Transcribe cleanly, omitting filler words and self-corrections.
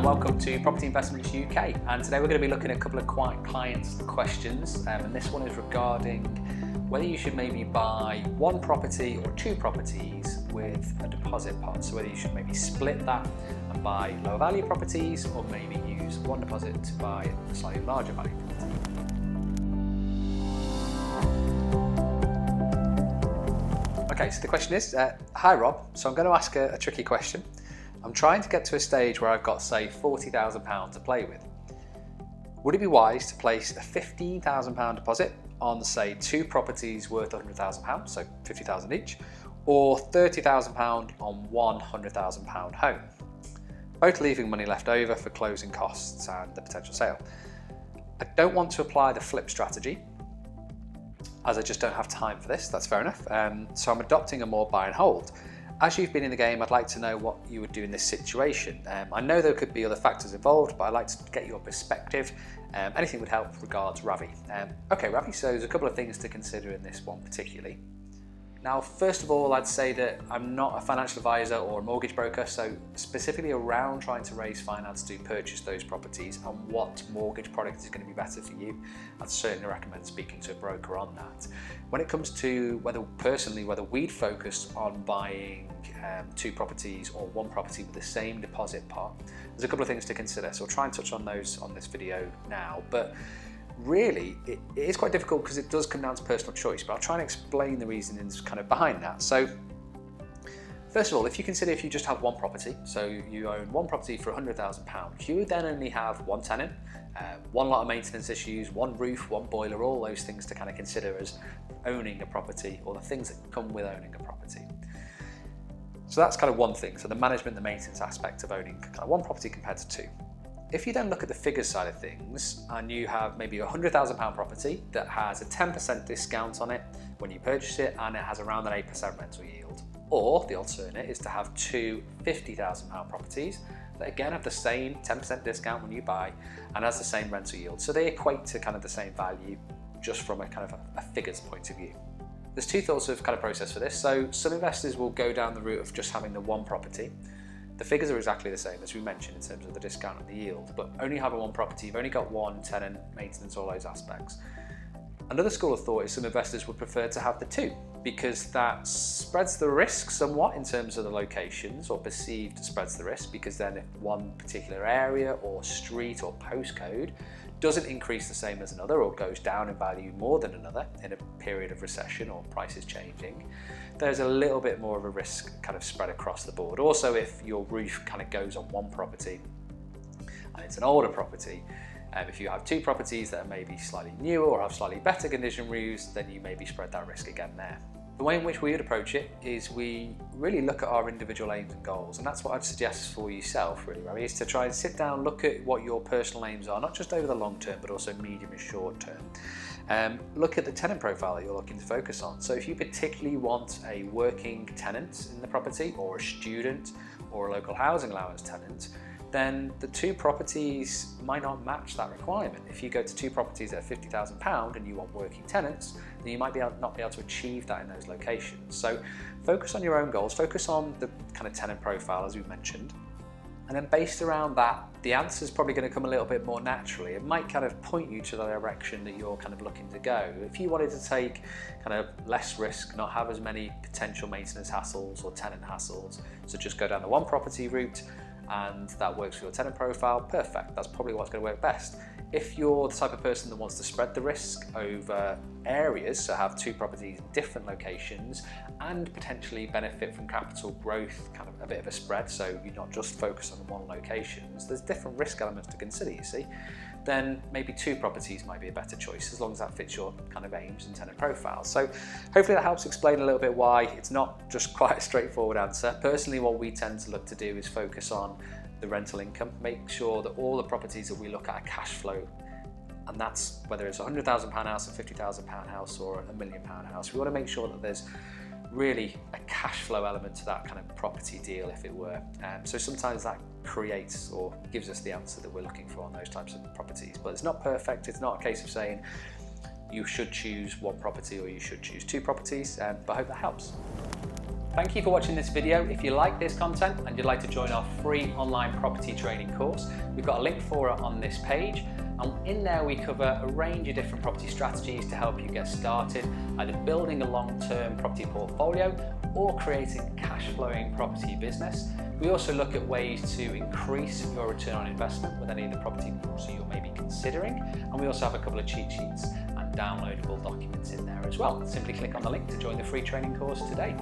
welcome to Property Investments UK, and today we're going to be looking at a couple of clients' questions, and this one is regarding whether you should maybe buy one property or two properties with a deposit pot. So whether you should maybe split that and buy lower value properties, or maybe use one deposit to buy a slightly larger value property. Okay, so the question is, hi Rob, so I'm going to ask a tricky question. I'm trying to get to a stage where I've got, say, £40,000 to play with. Would it be wise to place a £15,000 deposit on, say, two properties worth £100,000, so £50,000 each, or £30,000 on one £100,000 home, both leaving money left over for closing costs and the potential sale? I don't want to apply the flip strategy, as I just don't have time for this. That's fair enough. So I'm adopting a more buy and hold. As you've been in the game, I'd like to know what you would do in this situation. I know there could be other factors involved, but I'd like to get your perspective. Anything would help. Regards, Ravi. Okay, Ravi, so there's a couple of things to consider in this one particularly. Now, first of all, I'd say that I'm not a financial advisor or a mortgage broker, so specifically around trying to raise finance to purchase those properties and what mortgage product is going to be better for you, I'd certainly recommend speaking to a broker on that. When it comes to whether we'd focus on buying two properties or one property with the same deposit pot, there's a couple of things to consider. So I'll try and touch on those on this video now, but really, it is quite difficult because it does come down to personal choice, but I'll try and explain the reasonings kind of behind that. So first of all, if you just have one property, so you own one property for £100,000, you would then only have one tenant, one lot of maintenance issues, one roof, one boiler, all those things to kind of consider as owning a property, or the things that come with owning a property. So that's kind of one thing, so the management, the maintenance aspect of owning kind of one property compared to two. If you then look at the figures side of things, and you have maybe a £100,000 property that has a 10% discount on it when you purchase it, and it has around an 8% rental yield, or the alternate is to have two £50,000 properties that again have the same 10% discount when you buy and has the same rental yield. So they equate to kind of the same value, just from a kind of a figures point of view. There's two thoughts of kind of process for this. So some investors will go down the route of just having the one property. The figures are exactly the same as we mentioned in terms of the discount and the yield, but only having one property, you've only got one tenant, maintenance, all those aspects. Another school of thought is some investors would prefer to have the two, because that spreads the risk somewhat in terms of the locations, or perceived spreads the risk, because then if one particular area or street or postcode doesn't increase the same as another, or goes down in value more than another in a period of recession or prices changing, there's a little bit more of a risk kind of spread across the board. Also, if your roof kind of goes on one property and it's an older property, if you have two properties that are maybe slightly newer or have slightly better condition roofs, then you maybe spread that risk again there. The way in which we would approach it is we really look at our individual aims and goals, and that's what I'd suggest for yourself really, Ravi, is to try and sit down, look at what your personal aims are, not just over the long term, but also medium and short term. Look at the tenant profile that you're looking to focus on. So if you particularly want a working tenant in the property, or a student, or a local housing allowance tenant, then the two properties might not match that requirement. If you go to two properties at £50,000 and you want working tenants, then you might not be able to achieve that in those locations. So focus on your own goals, focus on the kind of tenant profile as we mentioned, and then based around that, the answer is probably going to come a little bit more naturally. It might kind of point you to the direction that you're kind of looking to go. If you wanted to take kind of less risk, not have as many potential maintenance hassles or tenant hassles, so just go down the one property route, and that works for your tenant profile, perfect. That's probably what's going to work best. If you're the type of person that wants to spread the risk over areas, so have two properties in different locations and potentially benefit from capital growth, kind of a bit of a spread, so you're not just focused on one locations, there's different risk elements to consider, you see, then maybe two properties might be a better choice, as long as that fits your kind of aims and tenant profile. So hopefully that helps explain a little bit why it's not just quite a straightforward answer. Personally, what we tend to look to do is focus on the rental income, make sure that all the properties that we look at are cash flow, and that's whether it's a £100,000 house, a £50,000 house, or a £1 million house. We want to make sure that there's really a cash flow element to that kind of property deal, if it were. So sometimes that creates or gives us the answer that we're looking for on those types of properties. But it's not perfect. It's not a case of saying you should choose one property or you should choose two properties, but I hope that helps. Thank you for watching this video. If you like this content and you'd like to join our free online property training course, we've got a link for it on this page. And in there we cover a range of different property strategies to help you get started, either building a long-term property portfolio or creating a cash-flowing property business. We also look at ways to increase your return on investment with any of the property you may be considering. And we also have a couple of cheat sheets and downloadable documents in there as well. Simply click on the link to join the free training course today.